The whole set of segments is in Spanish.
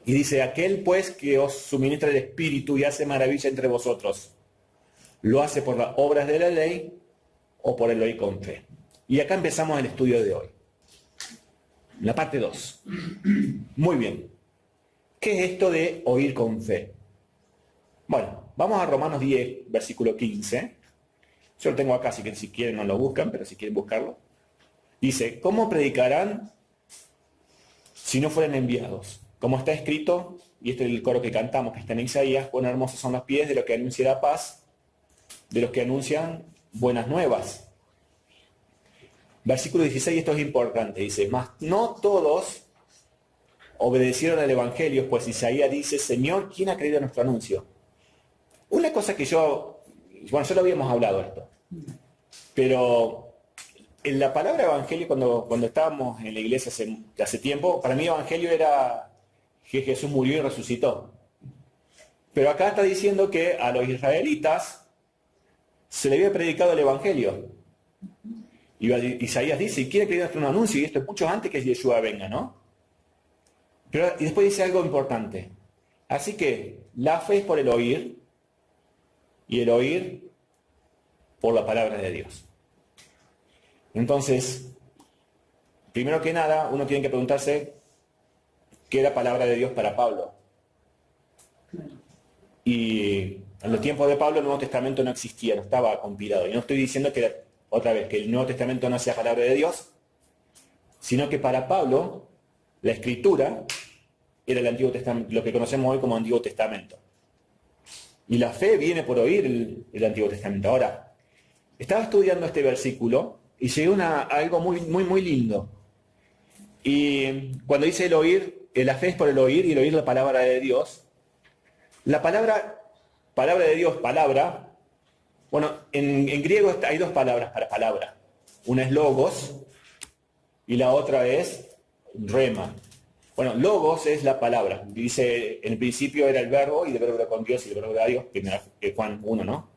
Y dice, aquel pues que os suministra el Espíritu y hace maravilla entre vosotros, ¿lo hace por las obras de la ley o por el oír con fe? Y acá empezamos el estudio de hoy. La parte 2. Muy bien. ¿Qué es esto de oír con fe? Bueno, vamos a Romanos 10, versículo 15. Yo lo tengo acá, así que si quieren no lo buscan, pero si quieren buscarlo. Dice, ¿cómo predicarán si no fueran enviados? Como está escrito, y este es el coro que cantamos, que está en Isaías, cuán hermosos son los pies de los que anuncian la paz, de los que anuncian buenas nuevas. Versículo 16, esto es importante, dice, mas no todos obedecieron al Evangelio, pues Isaías dice, Señor, ¿quién ha creído nuestro anuncio? Una cosa que ya lo habíamos hablado esto, pero en la palabra evangelio, cuando estábamos en la iglesia hace tiempo, para mí evangelio era que Jesús murió y resucitó. Pero acá está diciendo que a los israelitas se le había predicado el evangelio. Y Isaías dice, ¿y quién ha creído nuestro anuncio? Y esto es mucho antes que Yeshua venga, ¿no? Y después dice algo importante. Así que la fe es por el oír, y el oír por la palabra de Dios. Entonces, primero que nada, uno tiene que preguntarse qué era palabra de Dios para Pablo. Y en los tiempos de Pablo el Nuevo Testamento no existía, no estaba compilado. Y no estoy diciendo que, otra vez, que el Nuevo Testamento no sea palabra de Dios, sino que para Pablo la Escritura era el Antiguo Testamento, lo que conocemos hoy como Antiguo Testamento. Y la fe viene por oír el Antiguo Testamento. Ahora, estaba estudiando este versículo y llegué a algo muy lindo. Y cuando dice el oír, la fe es por el oír y el oír la palabra de Dios. La palabra de Dios, palabra, bueno, en griego hay dos palabras para palabra. Una es logos y la otra es rema. Bueno, logos es la palabra. Dice, en el principio era el verbo, y el verbo era con Dios, y el verbo era Dios, que es Juan 1, ¿no?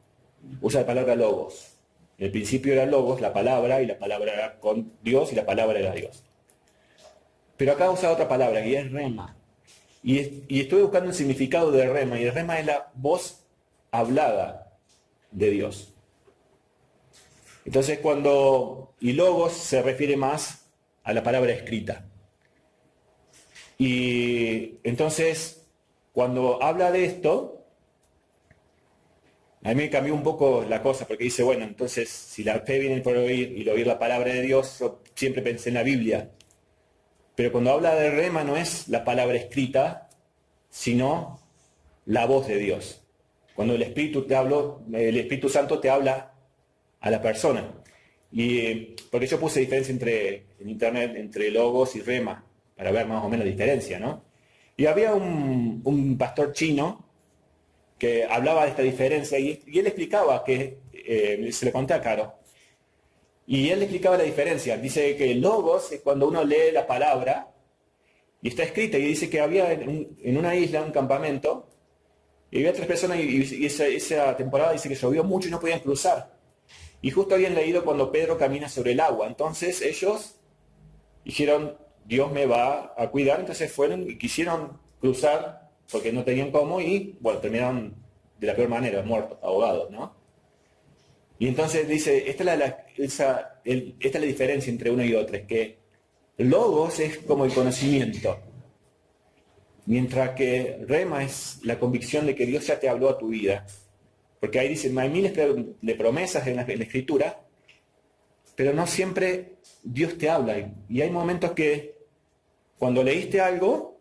Usa la palabra logos. En el principio era logos, la palabra, y la palabra era con Dios, y la palabra era Dios. Pero acá usa otra palabra, y es rema. Y estuve buscando el significado de rema, y el rema es la voz hablada de Dios. Entonces y logos se refiere más a la palabra escrita. Y entonces, cuando habla de esto, a mí me cambió un poco la cosa, porque dice, bueno, entonces, si la fe viene por oír y oír la palabra de Dios, yo siempre pensé en la Biblia. Pero cuando habla de rema no es la palabra escrita, sino la voz de Dios. Cuando el el Espíritu Santo te habla a la persona. Porque yo puse diferencia en internet entre logos y rema, para ver más o menos la diferencia, ¿no? Y había un pastor chino que hablaba de esta diferencia y él explicaba que, se lo conté a Caro, y él explicaba la diferencia. Dice que el logos es cuando uno lee la palabra y está escrita, y dice que había en una isla un campamento y había 3 personas y esa temporada dice que llovió mucho y no podían cruzar. Y justo habían leído cuando Pedro camina sobre el agua. Entonces ellos dijeron, Dios me va a cuidar, entonces fueron y quisieron cruzar porque no tenían cómo y, bueno, terminaron de la peor manera, muertos, ahogados, ¿no? Y entonces dice, esta es la diferencia entre uno y otro, es que logos es como el conocimiento, mientras que rema es la convicción de que Dios ya te habló a tu vida. Porque ahí dice, hay miles de promesas en la Escritura, pero no siempre Dios te habla. Y hay momentos que cuando leíste algo,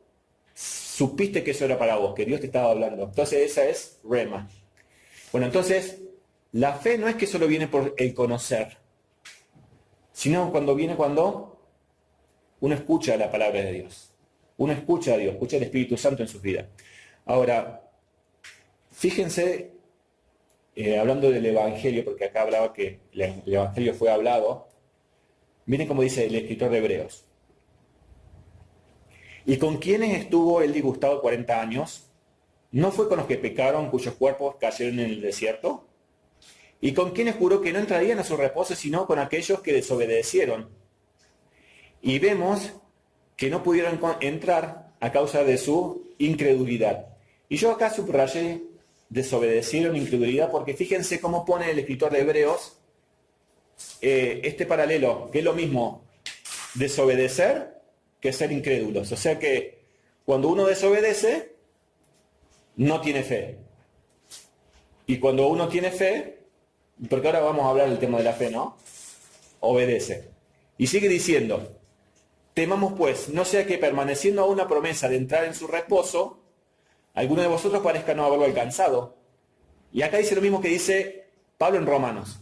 supiste que eso era para vos, que Dios te estaba hablando. Entonces esa es rema. Bueno, entonces, la fe no es que solo viene por el conocer, sino cuando uno escucha la palabra de Dios. Uno escucha a Dios, escucha al Espíritu Santo en sus vidas. Ahora, fíjense, hablando del Evangelio, porque acá hablaba que el Evangelio fue hablado, miren cómo dice el escritor de Hebreos. ¿Y con quiénes estuvo él disgustado 40 años? ¿No fue con los que pecaron, cuyos cuerpos cayeron en el desierto? ¿Y con quienes juró que no entrarían a su reposo, sino con aquellos que desobedecieron? Y vemos que no pudieron entrar a causa de su incredulidad. Y yo acá subrayé desobedecieron, incredulidad, porque fíjense cómo pone el escritor de Hebreos este paralelo, que es lo mismo desobedecer que ser incrédulos. O sea que cuando uno desobedece, no tiene fe. Y cuando uno tiene fe, porque ahora vamos a hablar del tema de la fe, ¿no? Obedece. Y sigue diciendo, temamos pues, no sea que permaneciendo a una promesa de entrar en su reposo, alguno de vosotros parezca no haberlo alcanzado. Y acá dice lo mismo que dice Pablo en Romanos.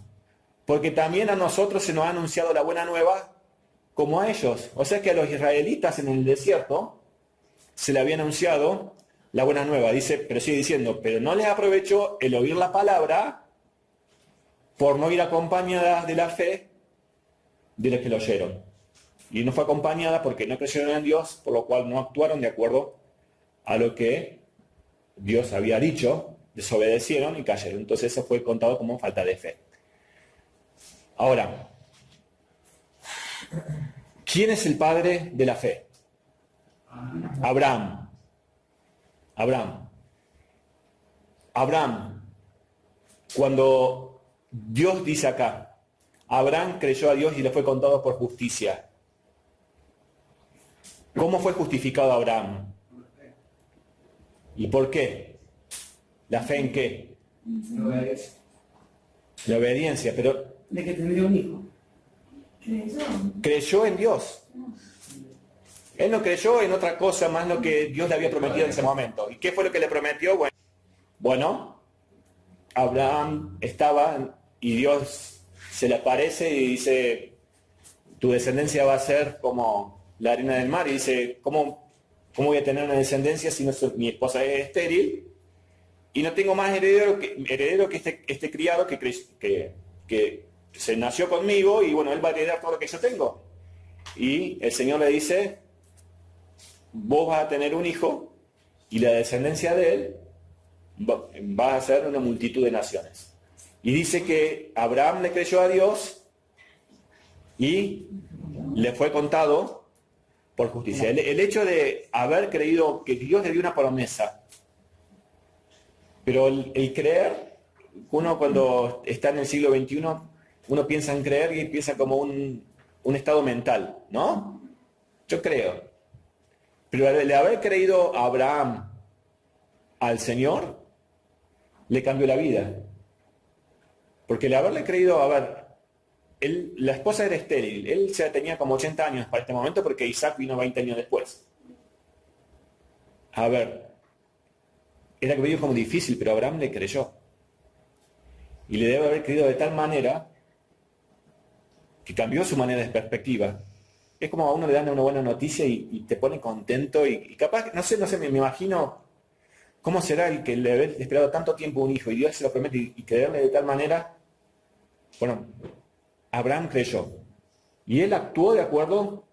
Porque también a nosotros se nos ha anunciado la buena nueva como a ellos. O sea que a los israelitas en el desierto se le había anunciado la buena nueva. Dice, pero sigue diciendo, pero no les aprovechó el oír la palabra por no ir acompañada de la fe de los que lo oyeron. Y no fue acompañada porque no creyeron en Dios, por lo cual no actuaron de acuerdo a lo que Dios había dicho, desobedecieron y cayeron. Entonces eso fue contado como falta de fe. Ahora, ¿quién es el padre de la fe? Abraham. Abraham. Cuando Dios dice acá, Abraham creyó a Dios y le fue contado por justicia. ¿Cómo fue justificado Abraham? ¿Y por qué? ¿La fe en qué? La obediencia, pero... De que tendría un hijo. Creyó en Dios. Él no creyó en otra cosa más lo que Dios le había prometido en ese momento. ¿Y qué fue lo que le prometió? Bueno, Abraham estaba y Dios se le aparece y dice, tu descendencia va a ser como la arena del mar. Y dice, ¿cómo voy a tener una descendencia si mi esposa es estéril? Y no tengo más heredero que este criado que se nació conmigo y bueno, él va a heredar todo lo que yo tengo. Y el Señor le dice, vos vas a tener un hijo y la descendencia de él va a ser una multitud de naciones. Y dice que Abraham le creyó a Dios y le fue contado por justicia. El hecho de haber creído que Dios le dio una promesa, pero el creer, uno cuando está en el siglo XXI, uno piensa en creer y piensa como un estado mental, ¿no? Yo creo. Pero el haber creído a Abraham al Señor, le cambió la vida. Porque el haberle creído, la esposa era estéril, él ya tenía como 80 años para este momento porque Isaac vino 20 años después. Era que veía como difícil, pero Abraham le creyó. Y le debe haber creído de tal manera que cambió su manera de perspectiva. Es como a uno le dan una buena noticia y te pone contento y capaz, no sé, me imagino cómo será el que le haber esperado tanto tiempo un hijo y Dios se lo promete y creerle de tal manera. Bueno, Abraham creyó y él actuó de acuerdo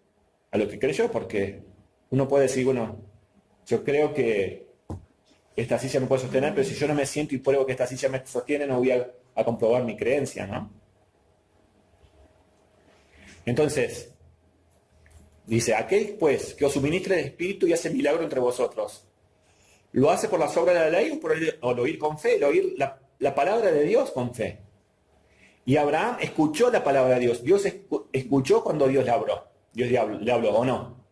a lo que creyó, porque uno puede decir, bueno, yo creo que esta silla me puede sostener, pero si yo no me siento y pruebo que esta silla me sostiene, no voy a comprobar mi creencia, ¿no? Entonces, dice, aquel pues que os suministra el Espíritu y hace milagro entre vosotros, ¿lo hace por las obras de la ley o por el oír con fe? El oír la palabra de Dios con fe. Y Abraham escuchó la palabra de Dios. Dios escuchó cuando Dios le habló, ¿o no?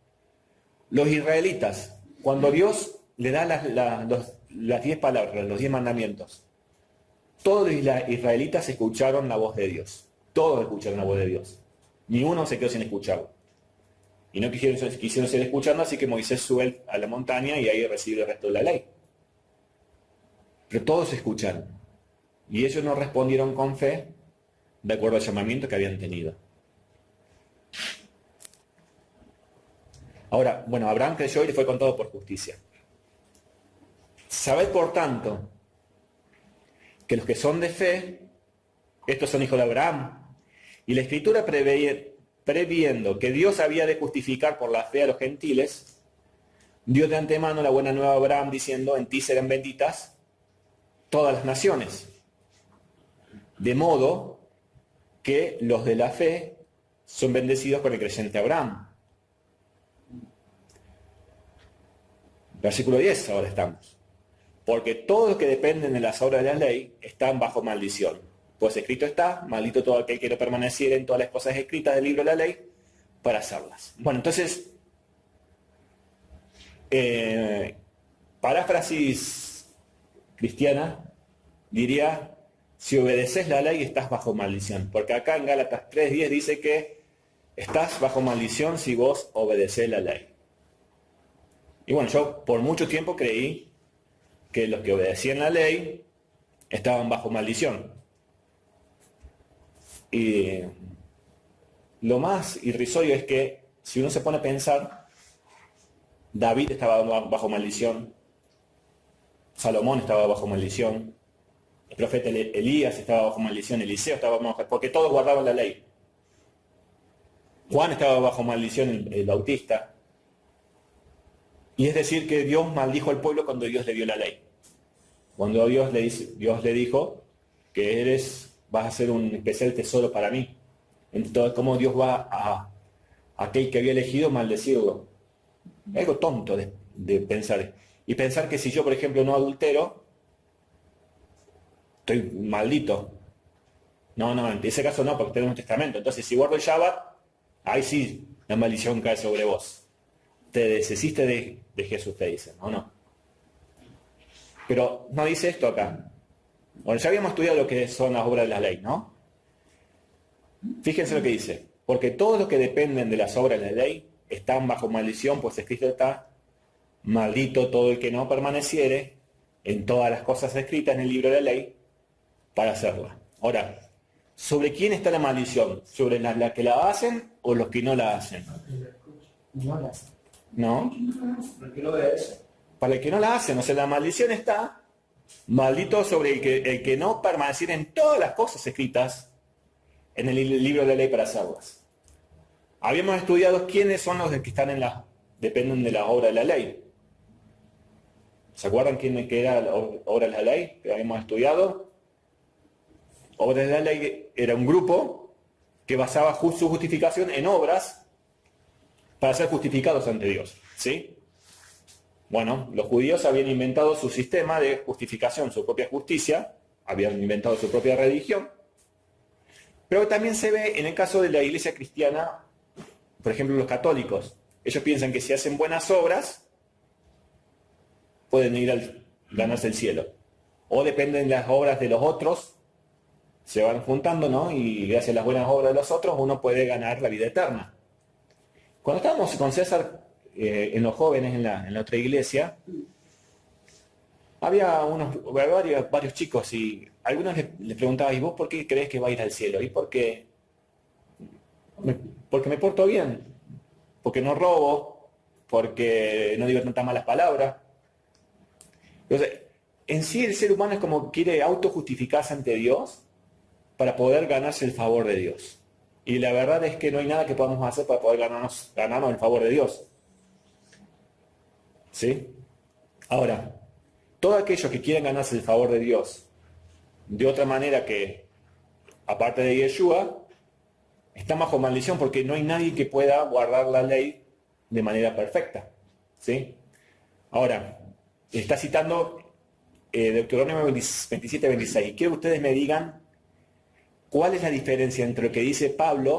Los israelitas, cuando Dios le da las 10 palabras, los 10 mandamientos, todos los israelitas escucharon la voz de Dios. Todos escucharon la voz de Dios. Ni uno se quedó sin escucharlo. Y no quisieron seguir escuchando, así que Moisés sube a la montaña y ahí recibe el resto de la ley. Pero todos escucharon. Y ellos no respondieron con fe de acuerdo al llamamiento que habían tenido. Ahora, bueno, Abraham creyó y le fue contado por justicia. Sabed, por tanto, que los que son de fe, estos son hijos de Abraham. Y la Escritura previendo que Dios había de justificar por la fe a los gentiles, dio de antemano la buena nueva a Abraham diciendo, en ti serán benditas todas las naciones. De modo que los de la fe son bendecidos con el creyente Abraham. Versículo 10 ahora estamos. Porque todos los que dependen de las obras de la ley están bajo maldición. Pues escrito está, maldito todo aquel que no permaneciera en todas las cosas escritas del libro de la ley para hacerlas. Bueno, entonces, paráfrasis cristiana diría, si obedeces la ley estás bajo maldición. Porque acá en Gálatas 3:10 dice que estás bajo maldición si vos obedeces la ley. Y bueno, yo por mucho tiempo creí que los que obedecían la ley estaban bajo maldición. Y lo más irrisorio es que si uno se pone a pensar, David estaba bajo maldición, Salomón estaba bajo maldición, el profeta Elías estaba bajo maldición, Eliseo estaba bajo maldición, porque todos guardaban la ley. Juan estaba bajo maldición, el Bautista. Y es decir que Dios maldijo al pueblo cuando Dios le dio la ley. Cuando Dios le dijo que vas a ser un especial tesoro para mí. Entonces, ¿cómo Dios va a aquel que había elegido maldecirlo? Es algo tonto de pensar. Y pensar que si yo, por ejemplo, no adultero, estoy maldito. No, en ese caso no, porque tengo un testamento. Entonces, si guardo el Shabbat, ahí sí la maldición cae sobre vos. Te deshiciste de Jesús, te dicen, ¿o no? Pero no dice esto acá. Bueno, ya habíamos estudiado lo que son las obras de la ley, ¿no? Fíjense lo que dice. Porque todos los que dependen de las obras de la ley están bajo maldición, pues escrito está, maldito todo el que no permaneciere en todas las cosas escritas en el libro de la ley para hacerla. Ahora, ¿sobre quién está la maldición? ¿Sobre la que la hacen o los que no la hacen? No la hacen. ¿No? ¿Por qué lo ves? Para el que no la hacen, o sea, la maldición está maldito sobre el que no permaneciera en todas las cosas escritas en el libro de la ley para hacerlas. Habíamos estudiado quiénes son los que están dependen de las obras de la ley. ¿Se acuerdan quién que era la obra de la ley que habíamos estudiado? Obras de la ley era un grupo que basaba su justificación en obras para ser justificados ante Dios, ¿sí? Bueno, los judíos habían inventado su sistema de justificación, su propia justicia, habían inventado su propia religión, pero también se ve en el caso de la iglesia cristiana, por ejemplo, los católicos. Ellos piensan que si hacen buenas obras, pueden ir a ganarse el cielo. O dependen de las obras de los otros, se van juntando, ¿no? Y gracias a las buenas obras de los otros, uno puede ganar la vida eterna. Cuando estábamos con César en los jóvenes en la otra iglesia, había varios chicos y algunos les preguntaban, ¿y vos por qué crees que va a ir al cielo? ¿Y por qué? Porque me porto bien, porque no robo, porque no digo tantas malas palabras. Entonces, en sí el ser humano es como quiere autojustificarse ante Dios para poder ganarse el favor de Dios. Y la verdad es que no hay nada que podamos hacer para poder ganarnos el favor de Dios. ¿Sí? Ahora, todos aquellos que quieren ganarse el favor de Dios de otra manera que, aparte de Yeshua, están bajo maldición porque no hay nadie que pueda guardar la ley de manera perfecta. ¿Sí? Ahora, está citando Deuteronomio 27-26. Y quiero que ustedes me digan ¿cuál es la diferencia entre lo que dice Pablo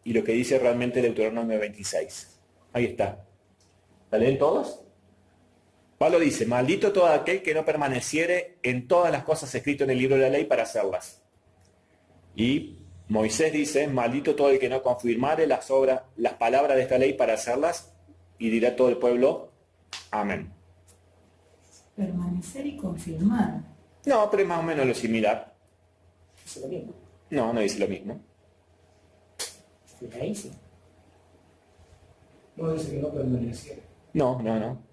y lo que dice realmente Deuteronomio 26? Ahí está. ¿La leen todos? Pablo dice, maldito todo aquel que no permaneciere en todas las cosas escritas en el libro de la ley para hacerlas. Y Moisés dice, maldito todo el que no confirmare las palabras de esta ley para hacerlas, y dirá todo el pueblo, amén. Permanecer y confirmar. No, pero es más o menos lo similar. Es lo mismo. No dice lo mismo. Ahí sí. No dice que no permaneciera. No.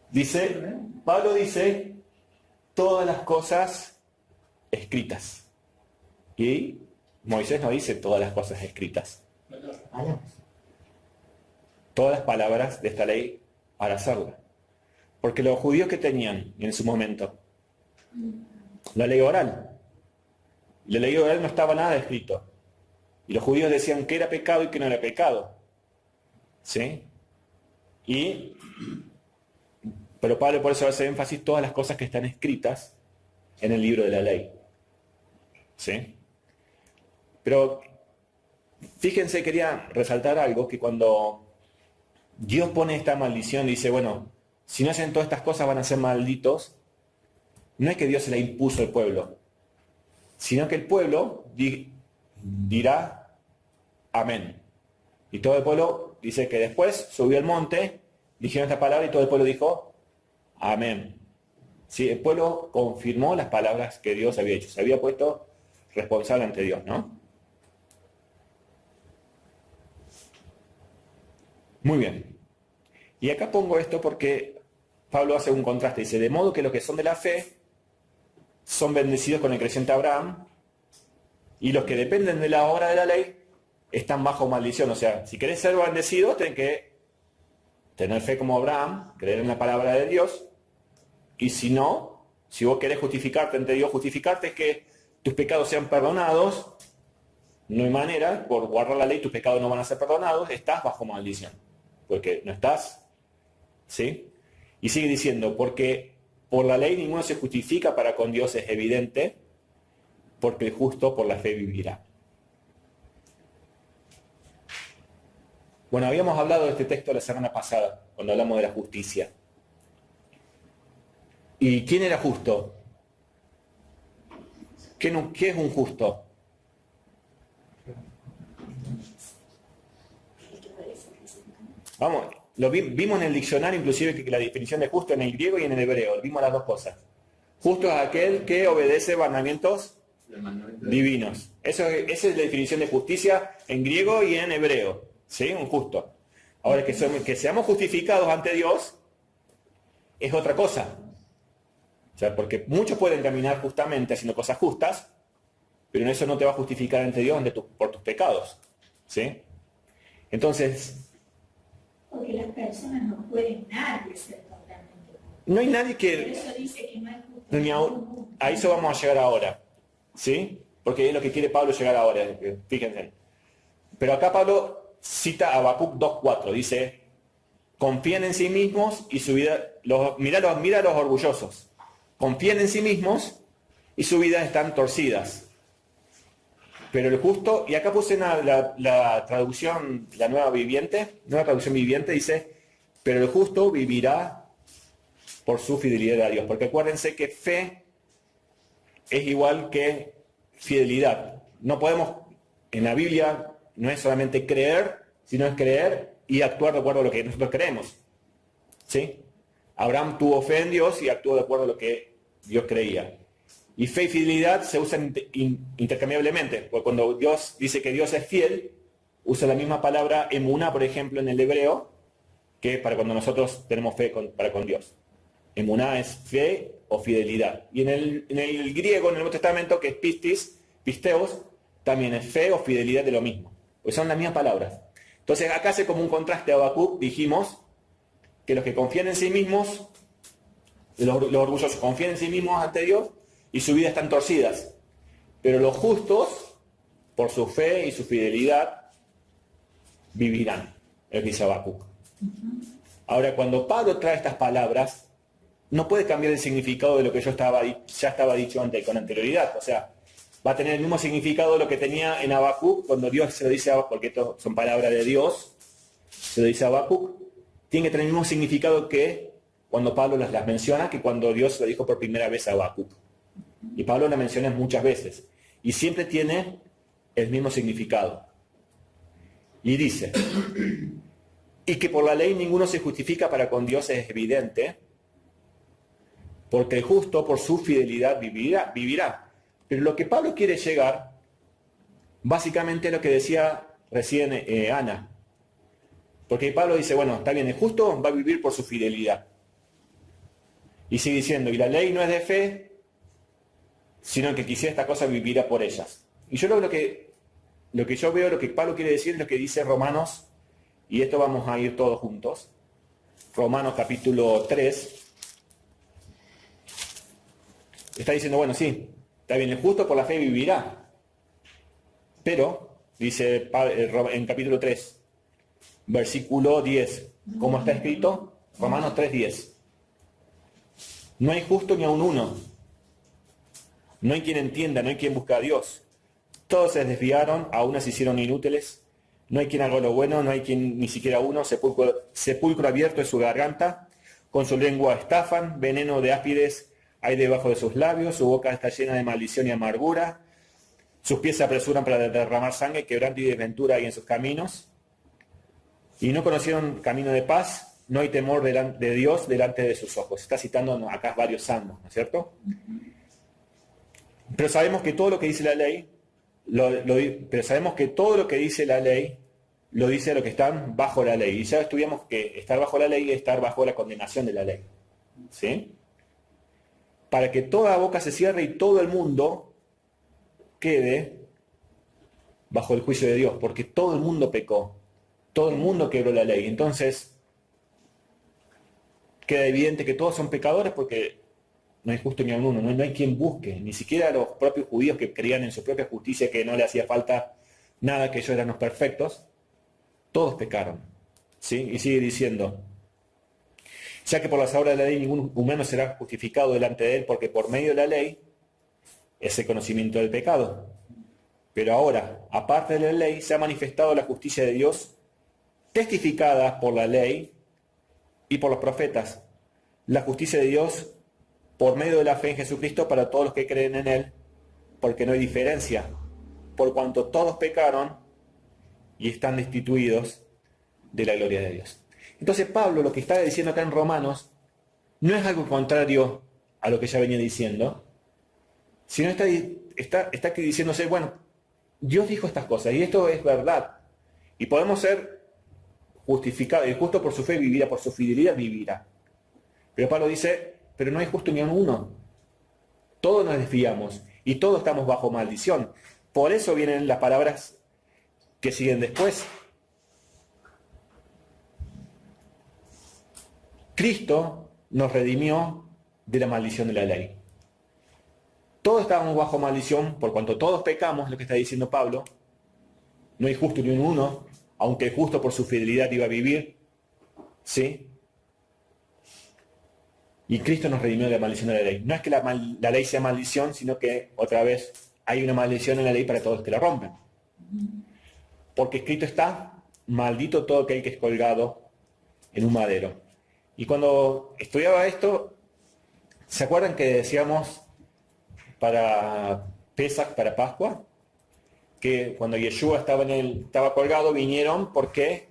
Dice, Pablo dice, todas las cosas escritas. Y Moisés no dice todas las cosas escritas. Todas las palabras de esta ley para hacerla. Porque los judíos que tenían en su momento, la ley oral. La ley oral no estaba nada escrito. Y los judíos decían que era pecado y que no era pecado. ¿Sí? Pero Pablo por eso hace énfasis en todas las cosas que están escritas en el libro de la ley. ¿Sí? Pero fíjense, quería resaltar algo, que cuando Dios pone esta maldición, dice, bueno, si no hacen todas estas cosas van a ser malditos, no es que Dios se la impuso al pueblo, sino que el pueblo dirá amén. Y todo el pueblo dice que después subió al monte, dijeron esta palabra y todo el pueblo dijo amén. Sí, el pueblo confirmó las palabras que Dios había hecho, se había puesto responsable ante Dios, ¿no? Muy bien. Y acá pongo esto porque Pablo hace un contraste, dice, de modo que los que son de la fe son bendecidos con el creciente Abraham, y los que dependen de la obra de la ley están bajo maldición. O sea, si querés ser bendecido, tenés que tener fe como Abraham, creer en la palabra de Dios, y si no, si vos querés justificarte ante Dios, justificarte es que tus pecados sean perdonados, no hay manera, por guardar la ley tus pecados no van a ser perdonados, estás bajo maldición, porque no estás, ¿sí? Y sigue diciendo, porque por la ley ninguno se justifica para con Dios, es evidente, porque el justo por la fe vivirá. Bueno, habíamos hablado de este texto la semana pasada, cuando hablamos de la justicia. ¿Y quién era justo? ¿Qué es un justo? Vamos, vimos en el diccionario inclusive que la definición de justo en el griego y en el hebreo, vimos las dos cosas. Justo es aquel que obedece mandamientos divinos. Esa es la definición de justicia en griego y en hebreo. ¿Sí? Un justo. Ahora, que seamos justificados ante Dios es otra cosa. O sea, porque muchos pueden caminar justamente haciendo cosas justas, pero eso no te va a justificar ante Dios por tus pecados. ¿Sí? Entonces, porque las personas no pueden nadie ser totalmente justos. no hay nadie que... Por eso dice que no hay justo. A eso vamos a llegar ahora. ¿Sí? Porque es lo que quiere Pablo llegar ahora. Fíjense. Pero acá Pablo cita a Habacuc 2.4. Dice, confíen en sí mismos y su vida... Mira a los orgullosos. Confíen en sí mismos y su vida están torcidas. Pero el justo, y acá puse la traducción, la nueva traducción viviente, dice, pero el justo vivirá por su fidelidad a Dios. Porque acuérdense que fe es igual que fidelidad. No podemos, en la Biblia, no es solamente creer, sino es creer y actuar de acuerdo a lo que nosotros creemos. ¿Sí? Abraham tuvo fe en Dios y actuó de acuerdo a lo que Dios creía. Y fe y fidelidad se usan intercambiablemente, porque cuando Dios dice que Dios es fiel, usa la misma palabra emuná, por ejemplo, en el hebreo, que para cuando nosotros tenemos fe para con Dios. Emuná es fe o fidelidad. Y en el griego, en el Nuevo Testamento, que es pisteos, también es fe o fidelidad de lo mismo. Pues son las mismas palabras. Entonces acá hace como un contraste a Habacuc, dijimos que los que confían en sí mismos, los orgullosos confían en sí mismos ante Dios, y su vida están torcidas. Pero los justos, por su fe y su fidelidad, vivirán, es lo que dice Habacuc. Ahora, cuando Pablo trae estas palabras, no puede cambiar el significado de lo que ya estaba dicho antes, con anterioridad. O sea, va a tener el mismo significado de lo que tenía en Habacuc, cuando Dios se lo dice a Habacuc, porque esto son palabras de Dios, se lo dice a Habacuc, tiene que tener el mismo significado que cuando Pablo las menciona, que cuando Dios lo dijo por primera vez a Habacuc. Y Pablo la menciona muchas veces. Y siempre tiene el mismo significado. Y dice, y que por la ley ninguno se justifica para con Dios es evidente, porque el justo por su fidelidad vivirá. Pero lo que Pablo quiere llegar, básicamente es lo que decía recién Ana. Porque Pablo dice, bueno, está bien, el justo va a vivir por su fidelidad. Y sigue diciendo, y la ley no es de fe, sino que quisiera esta cosa vivirá por ellas. Y yo lo que yo veo, lo que Pablo quiere decir es lo que dice Romanos, y esto vamos a ir todos juntos. Romanos capítulo 3. Está diciendo, bueno, sí, está bien, el justo por la fe vivirá. Pero, dice en capítulo 3, versículo 10. ¿Cómo está escrito? Romanos 3:10. No hay justo ni aun uno. No hay quien entienda, no hay quien busque a Dios. Todos se desviaron, a unas se hicieron inútiles. No hay quien haga lo bueno, no hay quien ni siquiera uno. Sepulcro abierto es su garganta. Con su lengua estafan, veneno de áspides hay debajo de sus labios. Su boca está llena de maldición y amargura. Sus pies se apresuran para derramar sangre, quebranto y desventura hay en sus caminos. Y no conocieron camino de paz. No hay temor de Dios delante de sus ojos. Está citando acá varios salmos, ¿no es cierto? Pero sabemos que todo lo que dice la ley, pero sabemos que todo lo que dice la ley, lo dice a los que están bajo la ley. Y ya estudiamos que estar bajo la ley es estar bajo la condenación de la ley. ¿Sí? Para que toda boca se cierre y todo el mundo quede bajo el juicio de Dios, porque todo el mundo pecó. Todo el mundo quebró la ley. Entonces, queda evidente que todos son pecadores porque no hay justo ni a uno, no hay quien busque, ni siquiera los propios judíos que creían en su propia justicia, que no le hacía falta nada, que ellos eran los perfectos, todos pecaron. ¿Sí? Y sigue diciendo, ya que por las obras de la ley ningún humano será justificado delante de él, porque por medio de la ley es el conocimiento del pecado. Pero ahora, aparte de la ley, se ha manifestado la justicia de Dios, testificada por la ley y por los profetas. La justicia de Dios por medio de la fe en Jesucristo para todos los que creen en Él, porque no hay diferencia, por cuanto todos pecaron y están destituidos de la gloria de Dios. Entonces Pablo lo que está diciendo acá en Romanos no es algo contrario a lo que ya venía diciendo, sino está aquí diciéndose, bueno, Dios dijo estas cosas y esto es verdad, y podemos ser justificados, y justo por su fe vivirá, por su fidelidad vivirá. Pero Pablo dice, pero no hay justo ni uno. Todos nos desviamos y todos estamos bajo maldición. Por eso vienen las palabras que siguen después. Cristo nos redimió de la maldición de la ley. Todos estábamos bajo maldición, por cuanto todos pecamos, lo que está diciendo Pablo. No hay justo ni uno, aunque el justo por su fidelidad iba a vivir. ¿Sí? Y Cristo nos redimió de la maldición de la ley. No es que la ley sea maldición, sino que, otra vez, hay una maldición en la ley para todos los que la rompen. Porque escrito está, maldito todo aquel que es colgado en un madero. Y cuando estudiaba esto, ¿se acuerdan que decíamos para Pesach, para Pascua? Que cuando Yeshua estaba colgado, vinieron porque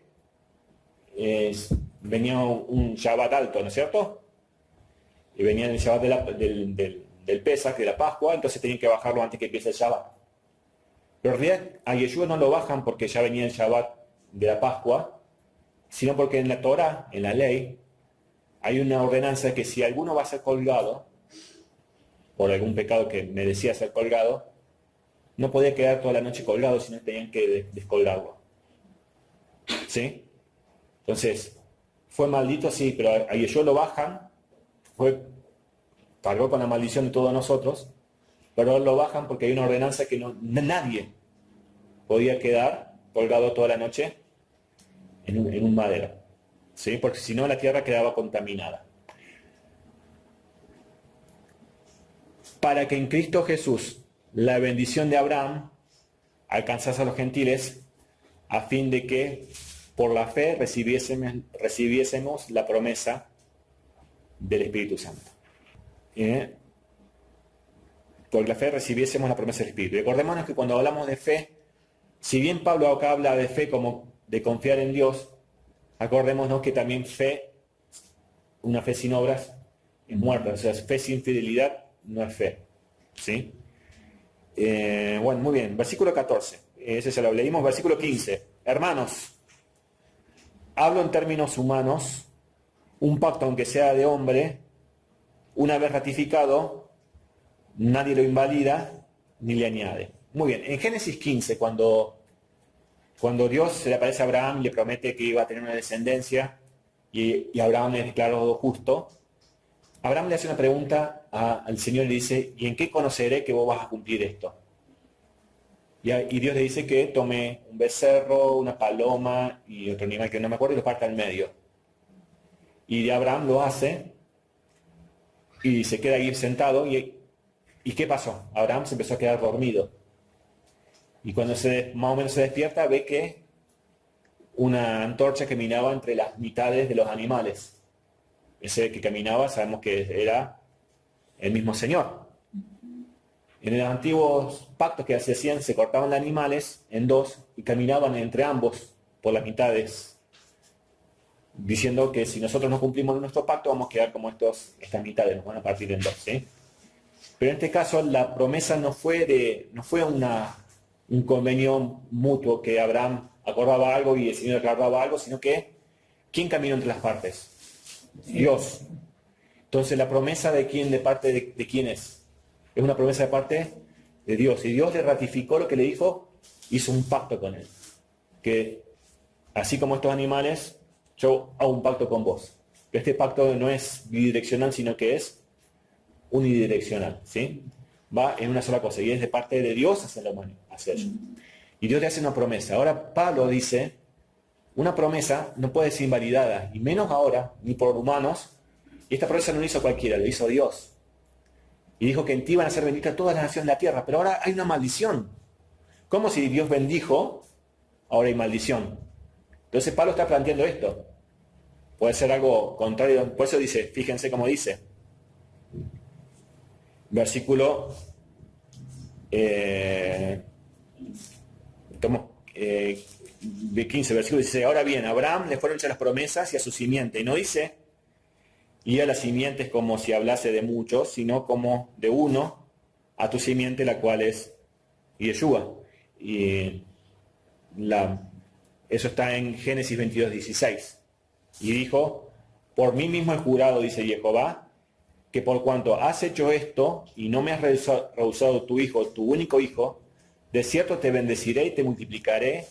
venía un Shabbat alto, ¿no es cierto? Y venía el Shabbat del Pesach, de la Pascua, entonces tenían que bajarlo antes que empiece el Shabbat. Pero en realidad a Yeshua no lo bajan porque ya venía el Shabbat de la Pascua, sino porque en la Torah, en la ley, hay una ordenanza que si alguno va a ser colgado, por algún pecado que merecía ser colgado, no podía quedar toda la noche colgado, sino tenían que descolgarlo. ¿Sí? Entonces, fue maldito, sí, pero a Yeshua lo bajan, cargó con la maldición de todos nosotros, pero lo bajan porque hay una ordenanza que nadie podía quedar colgado toda la noche en un madero, ¿sí? Porque si no la tierra quedaba contaminada. Para que en Cristo Jesús la bendición de Abraham alcanzase a los gentiles, a fin de que por la fe recibiésemos la promesa del Espíritu Santo. Por la fe recibiésemos la promesa del Espíritu. Recordémonos que cuando hablamos de fe, si bien Pablo acá habla de fe como de confiar en Dios, acordémonos que también fe, una fe sin obras, es muerta. O sea, fe sin fidelidad no es fe. ¿Sí? Bueno, muy bien. Versículo 14. Ese se lo leímos. Versículo 15. Hermanos, hablo en términos humanos. Un pacto, aunque sea de hombre, una vez ratificado, nadie lo invalida ni le añade. Muy bien, en Génesis 15, cuando Dios se le aparece a Abraham y le promete que iba a tener una descendencia, y Abraham es declarado justo, Abraham le hace una pregunta al Señor y le dice, ¿y en qué conoceré que vos vas a cumplir esto? Y Dios le dice que tome un becerro, una paloma y otro animal que no me acuerdo y lo parta al medio. Y Abraham lo hace y se queda ahí sentado. ¿Y qué pasó? Abraham se empezó a quedar dormido. Y cuando más o menos se despierta, ve que una antorcha caminaba entre las mitades de los animales. Ese que caminaba sabemos que era el mismo Señor. En los antiguos pactos que se hacían, se cortaban los animales en dos y caminaban entre ambos por las mitades, diciendo que si nosotros no cumplimos nuestro pacto, vamos a quedar como estas mitades, nos van a partir en dos, ¿sí? Pero en este caso, la promesa no fue un convenio mutuo que Abraham acordaba algo y el Señor acordaba algo, sino que ¿quién caminó entre las partes? Dios. Entonces, la promesa de parte de quién es. Es una promesa de parte de Dios. Y Dios le ratificó lo que le dijo, hizo un pacto con él. Que así como estos animales, yo hago un pacto con vos. Este pacto no es bidireccional, sino que es unidireccional. ¿Sí? Va en una sola cosa. Y es de parte de Dios hacia la humanidad, hacia ellos. Y Dios le hace una promesa. Ahora Pablo dice, una promesa no puede ser invalidada, y menos ahora, ni por humanos. Y esta promesa no lo hizo cualquiera, lo hizo Dios. Y dijo que en ti van a ser benditas todas las naciones de la tierra. Pero ahora hay una maldición. ¿Cómo si Dios bendijo, ahora hay maldición? Entonces Pablo está planteando esto. Puede ser algo contrario. Por eso dice, fíjense cómo dice. Versículo de 15, versículo 16. Ahora bien, a Abraham le fueron hechas las promesas y a su simiente. Y no dice, y a las simientes como si hablase de muchos, sino como de uno, a tu simiente, la cual es Yeshua. Y eso está en Génesis 22, 16. Y dijo, por mí mismo he jurado, dice Jehová, que por cuanto has hecho esto y no me has rehusado tu hijo, tu único hijo, de cierto te bendeciré y te multiplicaré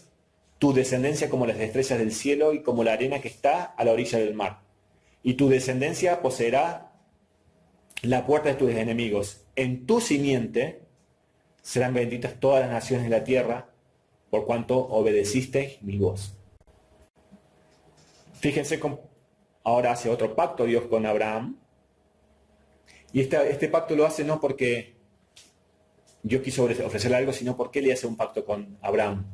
tu descendencia como las estrellas del cielo y como la arena que está a la orilla del mar. Y tu descendencia poseerá la puerta de tus enemigos. En tu simiente serán benditas todas las naciones de la tierra, por cuanto obedeciste mi voz. Fíjense cómo ahora hace otro pacto Dios con Abraham. Y este pacto lo hace no porque Dios quiso ofrecerle algo, sino porque le hace un pacto con Abraham.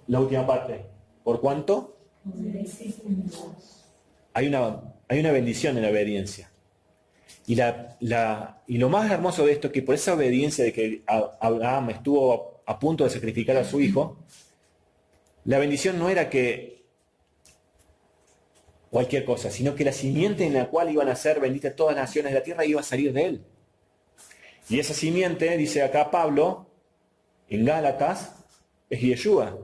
La última parte. ¿Por cuánto? Hay una bendición en la obediencia. Y lo más hermoso de esto es que por esa obediencia de que Abraham estuvo a punto de sacrificar a su hijo, la bendición no era que cualquier cosa, sino que la simiente en la cual iban a ser benditas todas las naciones de la tierra iba a salir de él. Y esa simiente, dice acá Pablo, en Gálatas, es Yeshua.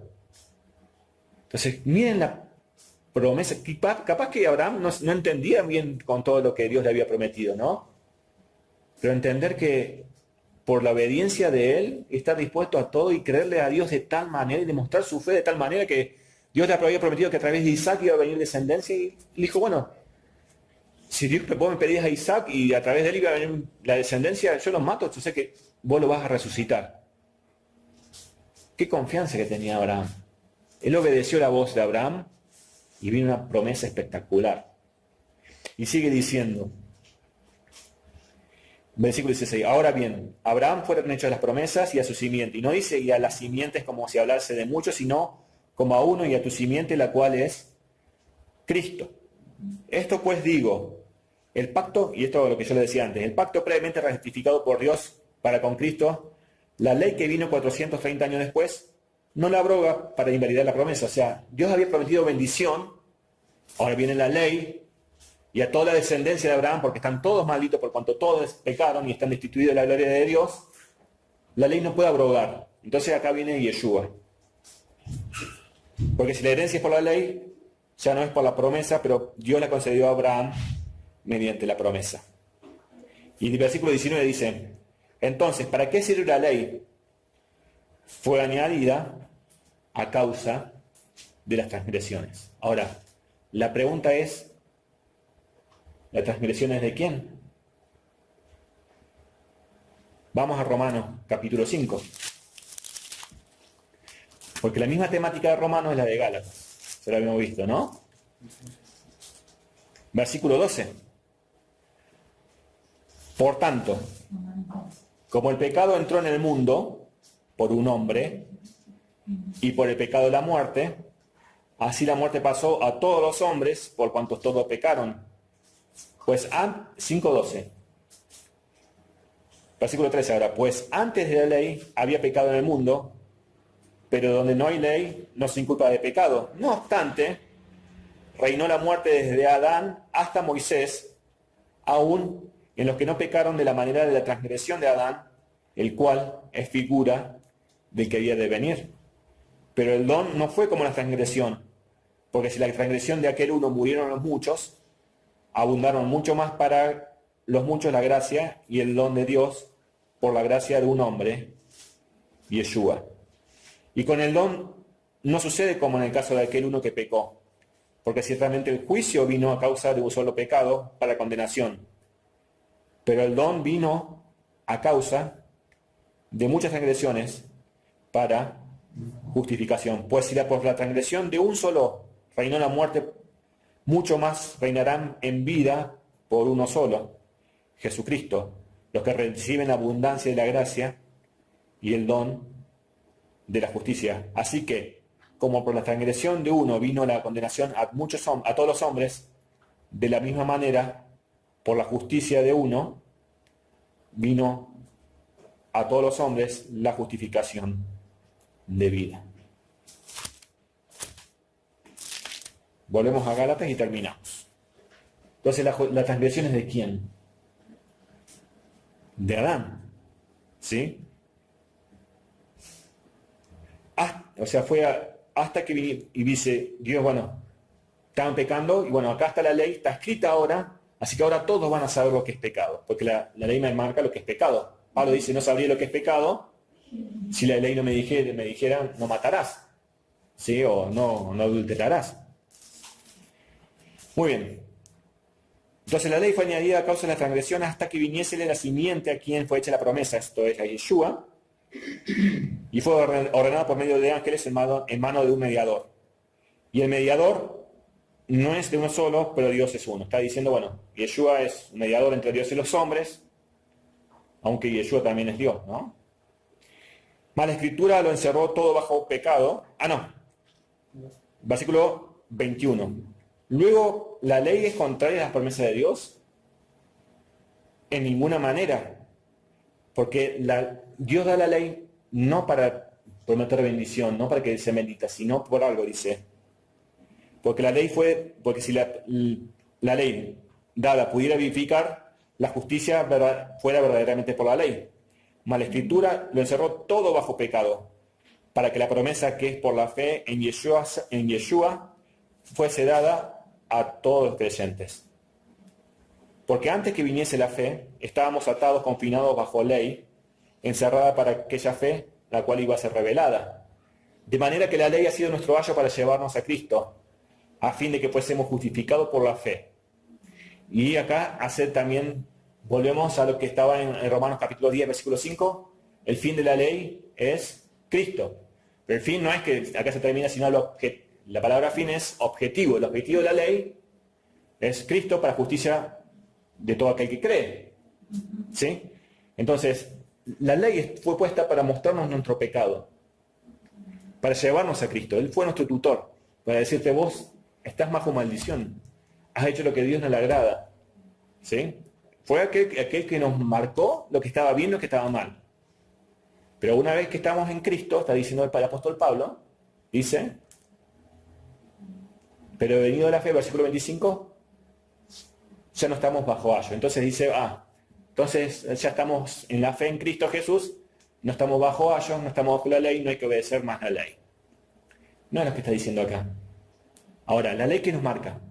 Entonces, miren la promesa. Capaz que Abraham no entendía bien con todo lo que Dios le había prometido, ¿no? Pero entender que por la obediencia de él, estar dispuesto a todo y creerle a Dios de tal manera y demostrar su fe de tal manera que Dios le había prometido que a través de Isaac iba a venir descendencia, y le dijo, bueno, si Dios me pedís a Isaac y a través de él iba a venir la descendencia, yo los mato, yo sé que vos lo vas a resucitar. Qué confianza que tenía Abraham. Él obedeció la voz de Abraham y vino una promesa espectacular. Y sigue diciendo, versículo 16, ahora bien, a Abraham fueron hechas las promesas y a su simiente. Y no dice y a las simientes como si hablase de muchos, sino como a uno y a tu simiente, la cual es Cristo. Esto pues digo, el pacto, y esto es lo que yo le decía antes, el pacto previamente ratificado por Dios para con Cristo, la ley que vino 430 años después, no la abroga para invalidar la promesa. O sea, Dios había prometido bendición, ahora viene la ley, y a toda la descendencia de Abraham, porque están todos malditos por cuanto todos pecaron y están destituidos de la gloria de Dios, la ley no puede abrogar. Entonces acá viene Yeshua. Porque si la herencia es por la ley, ya no es por la promesa, pero Dios la concedió a Abraham mediante la promesa. Y el versículo 19 dice, entonces, ¿para qué sirve la ley? Fue añadida a causa de las transgresiones. Ahora, la pregunta es, ¿las transgresiones de quién? Vamos a Romanos capítulo 5. Porque la misma temática de Romanos es la de Gálatas. Se lo habíamos visto, ¿no? Versículo 12. Por tanto, como el pecado entró en el mundo por un hombre, y por el pecado la muerte, así la muerte pasó a todos los hombres, por cuantos todos pecaron. Pues 5:12. Versículo 13 ahora. Pues antes de la ley había pecado en el mundo, pero donde no hay ley no se inculpa de pecado. No obstante, reinó la muerte desde Adán hasta Moisés, aún en los que no pecaron de la manera de la transgresión de Adán, el cual es figura del que había de venir. Pero el don no fue como la transgresión, porque si la transgresión de aquel uno murieron los muchos, abundaron mucho más para los muchos la gracia y el don de Dios por la gracia de un hombre, Yeshua. Y con el don no sucede como en el caso de aquel uno que pecó, porque ciertamente el juicio vino a causa de un solo pecado para condenación, pero el don vino a causa de muchas transgresiones para justificación. Pues si por la transgresión de un solo reinó la muerte, mucho más reinarán en vida por uno solo, Jesucristo, los que reciben abundancia de la gracia y el don de la justicia. Así que, como por la transgresión de uno vino la condenación a todos los hombres, de la misma manera, por la justicia de uno, vino a todos los hombres la justificación de vida. Volvemos a Gálatas y terminamos. Entonces, la transgresión es de quién? De Adán. ¿Sí? O sea, fue hasta que y dice Dios, bueno, estaban pecando y bueno, acá está la ley, está escrita ahora, así que ahora todos van a saber lo que es pecado, porque la ley me marca lo que es pecado. Pablo dice, no sabría lo que es pecado si la ley no me dijera no matarás, ¿sí? O no adulterarás. Muy bien. Entonces la ley fue añadida a causa de la transgresión hasta que viniese la simiente a quien fue hecha la promesa, esto es a Yeshua, y fue ordenado por medio de ángeles en mano de un mediador. Y el mediador no es de uno solo, pero Dios es uno. Está diciendo, bueno, Yeshua es un mediador entre Dios y los hombres, aunque Yeshua también es Dios, ¿no? Mas la Escritura lo encerró todo bajo pecado. Versículo 21. Luego, ¿la ley es contraria a las promesas de Dios? En ninguna manera. Porque Dios da la ley no para prometer bendición, no para que se bendita, sino por algo, dice. Porque la ley porque si la ley dada pudiera vivificar, la justicia fuera verdaderamente por la ley. Mas la Escritura lo encerró todo bajo pecado, para que la promesa que es por la fe en Yeshua fuese dada a todos los creyentes. Porque antes que viniese la fe, estábamos atados, confinados bajo ley, encerrada para aquella fe, la cual iba a ser revelada. De manera que la ley ha sido nuestro ayo para llevarnos a Cristo, a fin de que fuésemos justificados por la fe. Y acá volvemos a lo que estaba en Romanos capítulo 10, versículo 5. El fin de la ley es Cristo. Pero el fin no es que acá se termina, sino la palabra fin es objetivo. El objetivo de la ley es Cristo para justicia de todo aquel que cree. ¿Sí? Entonces, la ley fue puesta para mostrarnos nuestro pecado, para llevarnos a Cristo. Él fue nuestro tutor, para decirte, vos estás bajo maldición, has hecho lo que a Dios no le agrada. ¿Sí? Fue aquel que nos marcó lo que estaba bien, lo que estaba mal. Pero una vez que estamos en Cristo, está diciendo el apóstol Pablo, dice, pero venido de la fe, versículo 25, ya no estamos bajo ayo. Entonces dice, entonces ya estamos en la fe en Cristo Jesús, no estamos bajo ayo, no estamos bajo la ley, no hay que obedecer más la ley. No es lo que está diciendo acá. Ahora, ¿la ley qué nos marca?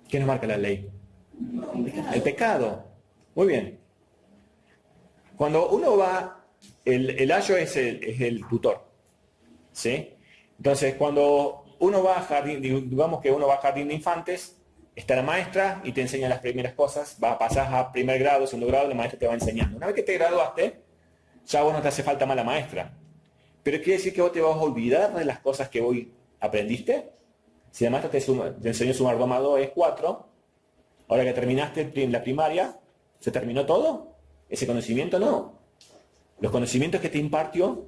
¿Qué nos marca la ley? El pecado. Muy bien. Cuando uno va, el ayo es el tutor. ¿Sí? Entonces, cuando uno va a jardín, digamos que uno va a jardín de infantes, está la maestra y te enseña las primeras cosas, pasás a primer grado, segundo grado, la maestra te va enseñando. Una vez que te graduaste, ya vos no te hace falta más la maestra. Pero quiere decir que vos te vas a olvidar de las cosas que hoy aprendiste. Si la maestra te enseñó a sumar 2 más 2 es 4, ahora que terminaste la primaria, ¿se terminó todo? Ese conocimiento no. Los conocimientos que te impartió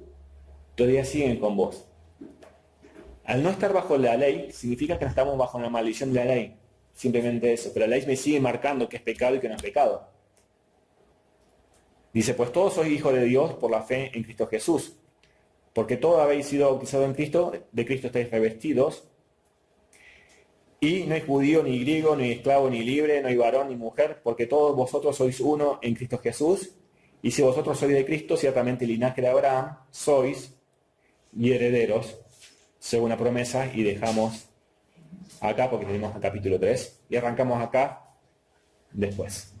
todavía siguen con vos. Al no estar bajo la ley, significa que no estamos bajo la maldición de la ley. Simplemente eso. Pero la ley me sigue marcando que es pecado y que no es pecado. Dice, pues todos sois hijos de Dios por la fe en Cristo Jesús. Porque todos habéis sido bautizados en Cristo, de Cristo estáis revestidos. Y no hay judío, ni griego, ni esclavo, ni libre, no hay varón, ni mujer, porque todos vosotros sois uno en Cristo Jesús. Y si vosotros sois de Cristo, ciertamente el linaje de Abraham sois y herederos, según la promesa. Y dejamos acá, porque tenemos el capítulo 3, y arrancamos acá después.